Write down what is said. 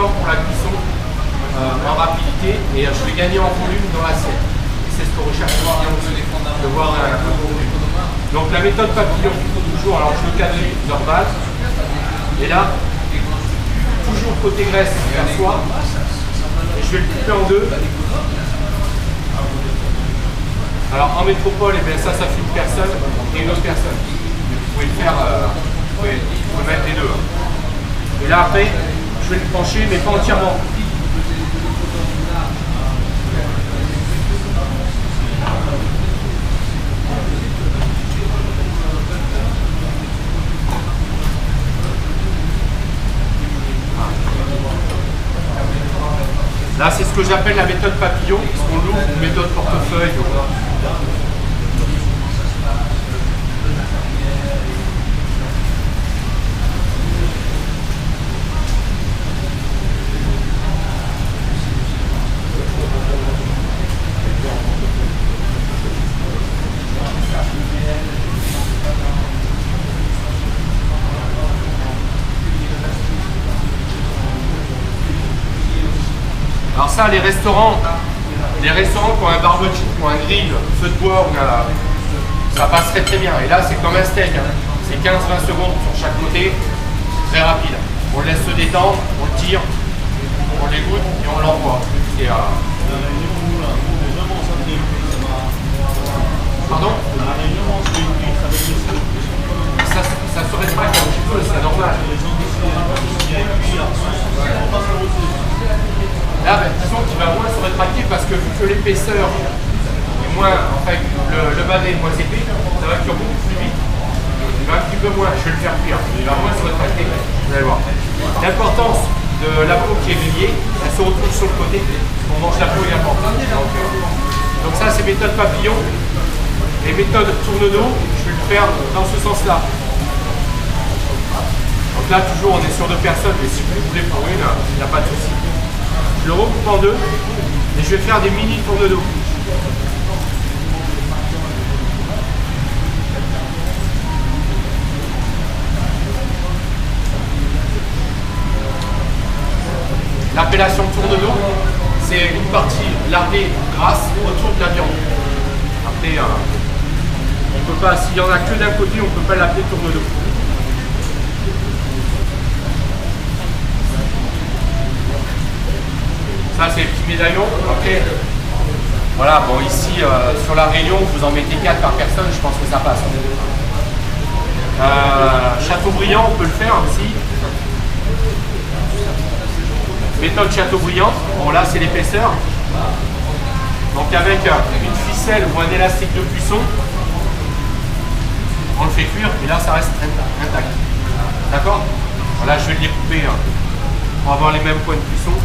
temps pour la cuisson en rapidité et je vais gagner en volume dans l'assiette. C'est ce que recherche le client de voir un volume. Donc la méthode papillon, toujours, alors je le quadrille normal. Et là, toujours côté graisse vers soi. Et je vais le couper en deux. Alors en métropole, eh bien, ça fait une personne et une autre personne. Vous pouvez le faire, vous pouvez mettre les deux. Et là après, je vais le pencher, mais pas entièrement. Là, c'est ce que j'appelle la méthode papillon, parce qu'on l'ouvre une méthode portefeuille. Alors ça, les restaurants qui ont un barbecue, qui ont un grill, feu de bois, ça passerait très bien. Et là, c'est comme un steak, hein. C'est 15-20 secondes sur chaque côté, très rapide. On le laisse se détendre, on le tire, on l'égoutte et on l'envoie. Pardon? Ça se rétracte un petit peu, c'est normal. Là, disons qu'il va moins se rétracter parce que vu que l'épaisseur est moins, enfin le badet est moins épais, ça va cuire beaucoup plus vite. Il va un petit peu moins, je vais le faire cuire, il va moins se rétracter, vous allez voir. L'importance de la peau qui est liée, elle se retrouve sur le côté, on mange la peau également. Donc ça c'est méthode papillon. Et méthode tourne-dos, je vais le faire dans ce sens-là. Donc là toujours on est sur deux personnes, mais si vous voulez pour une, il n'y a pas de souci. Je le recoupe en deux et je vais faire des mini tourne-dos. L'appellation tourne-dos, c'est une partie larguée grasse autour de la viande. Après, on peut pas, s'il n'y en a que d'un côté, on ne peut pas l'appeler tourne-dos. Ça c'est les petits médaillons. Après, voilà, bon ici sur la Réunion, vous en mettez 4 par personne, je pense que ça passe. Châteaubriand, on peut le faire aussi. Méthode Châteaubriand, bon là c'est l'épaisseur. Donc avec une ficelle ou un élastique de cuisson, on le fait cuire et là ça reste intact. D'accord? Voilà, je vais le découper pour avoir les mêmes points de cuisson.